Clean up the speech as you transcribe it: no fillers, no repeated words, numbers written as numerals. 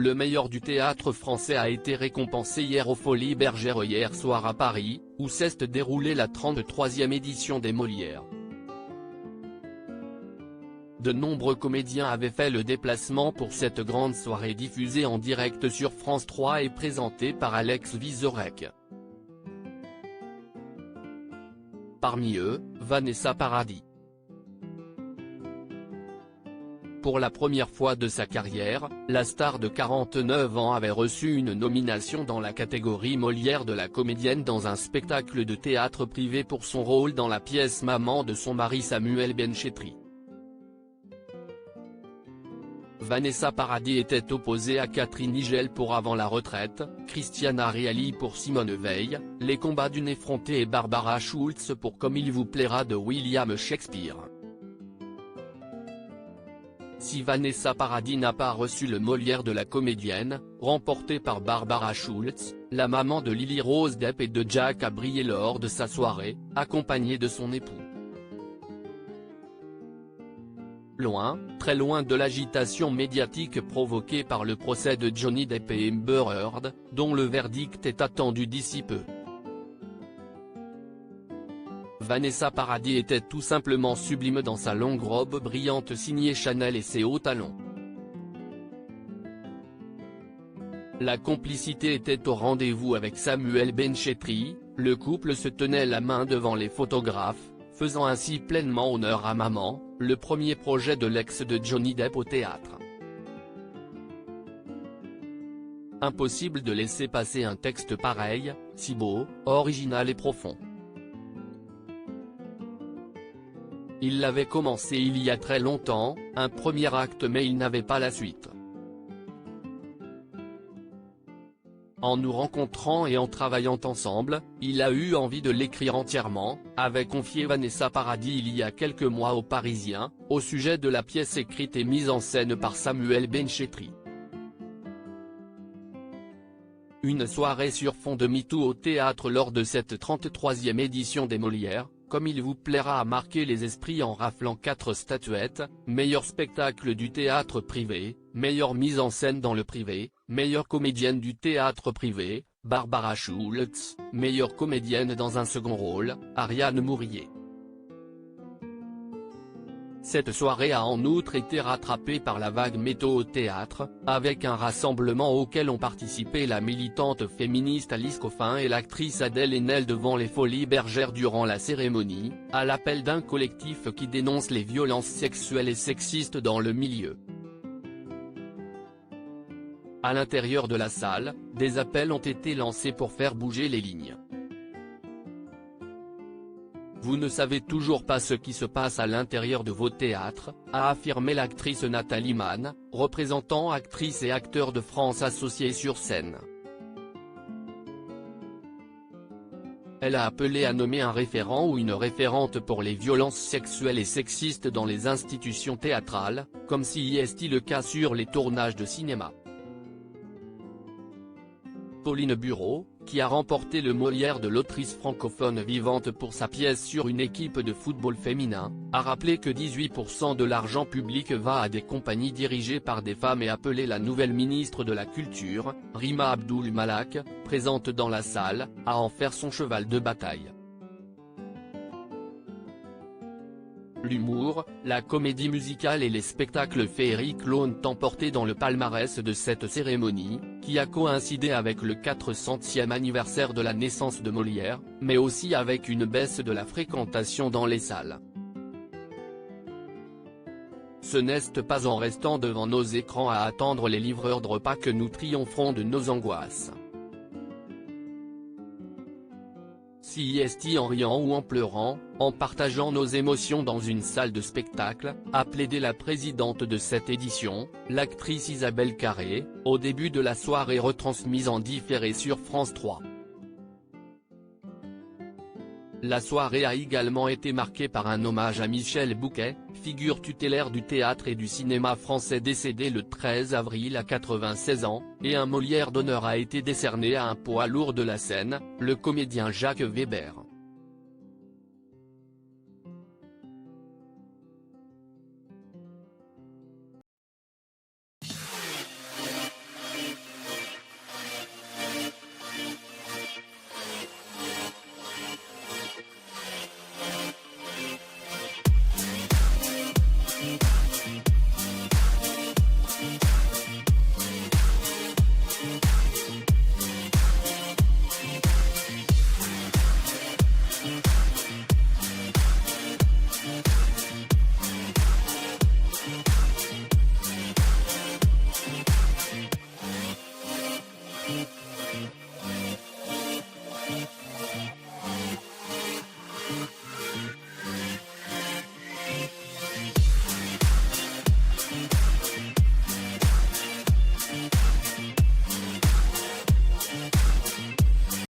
Le meilleur du théâtre français a été récompensé hier aux Folies Bergère hier soir à Paris, où s'est déroulée la 33e édition des Molières. De nombreux comédiens avaient fait le déplacement pour cette grande soirée diffusée en direct sur France 3 et présentée par Alex Vizorek. Parmi eux, Vanessa Paradis. Pour la première fois de sa carrière, la star de 49 ans avait reçu une nomination dans la catégorie Molière de la comédienne dans un spectacle de théâtre privé pour son rôle dans la pièce Maman de son mari Samuel Benchetri. Vanessa Paradis était opposée à Catherine Higel pour Avant la retraite, Christiana Reali pour Simone Veil, Les combats d'une effrontée et Barbara Schultz pour Comme il vous plaira de William Shakespeare. Si Vanessa Paradis n'a pas reçu le Molière de la comédienne, remporté par Barbara Schultz, la maman de Lily Rose Depp et de Jack a brillé lors de sa soirée, accompagnée de son époux. Loin, très loin de l'agitation médiatique provoquée par le procès de Johnny Depp et Amber Heard, dont le verdict est attendu d'ici peu. Vanessa Paradis était tout simplement sublime dans sa longue robe brillante signée Chanel et ses hauts talons. La complicité était au rendez-vous avec Samuel Benchetri, le couple se tenait la main devant les photographes, faisant ainsi pleinement honneur à Maman, le premier projet de l'ex de Johnny Depp au théâtre. Impossible de laisser passer un texte pareil, si beau, original et profond. Il l'avait commencé il y a très longtemps, un premier acte mais il n'avait pas la suite. En nous rencontrant et en travaillant ensemble, il a eu envie de l'écrire entièrement, avait confié Vanessa Paradis il y a quelques mois aux Parisiens, au sujet de la pièce écrite et mise en scène par Samuel Benchetri. Une soirée sur fond de MeToo au théâtre lors de cette 33e édition des Molières, Comme il vous plaira a marqué les esprits en raflant 4 statuettes, meilleur spectacle du théâtre privé, meilleure mise en scène dans le privé, meilleure comédienne du théâtre privé, Barbara Schultz, meilleure comédienne dans un second rôle, Ariane Mourier. Cette soirée a en outre été rattrapée par la vague MeToo au théâtre, avec un rassemblement auquel ont participé la militante féministe Alice Coffin et l'actrice Adèle Haenel devant les Folies Bergère durant la cérémonie, à l'appel d'un collectif qui dénonce les violences sexuelles et sexistes dans le milieu. À l'intérieur de la salle, des appels ont été lancés pour faire bouger les lignes. Vous ne savez toujours pas ce qui se passe à l'intérieur de vos théâtres, a affirmé l'actrice Nathalie Mann, représentant actrices et acteurs de France associés sur scène. Elle a appelé à nommer un référent ou une référente pour les violences sexuelles et sexistes dans les institutions théâtrales, comme si est le cas sur les tournages de cinéma. Pauline Bureau, qui a remporté le Molière de l'autrice francophone vivante pour sa pièce sur une équipe de football féminin, a rappelé que 18% de l'argent public va à des compagnies dirigées par des femmes et appelé la nouvelle ministre de la Culture, Rima Abdul Malak, présente dans la salle, à en faire son cheval de bataille. L'humour, la comédie musicale et les spectacles féeriques l'ont emporté dans le palmarès de cette cérémonie, qui a coïncidé avec le 400e anniversaire de la naissance de Molière, mais aussi avec une baisse de la fréquentation dans les salles. Ce n'est pas en restant devant nos écrans à attendre les livreurs de repas que nous triompherons de nos angoisses. Si en riant ou en pleurant, en partageant nos émotions dans une salle de spectacle, a plaidé la présidente de cette édition, l'actrice Isabelle Carré, au début de la soirée retransmise en différé sur France 3. La soirée a également été marquée par un hommage à Michel Bouquet, figure tutélaire du théâtre et du cinéma français décédé le 13 avril à 96 ans, et un Molière d'honneur a été décerné à un poids lourd de la scène, le comédien Jacques Weber.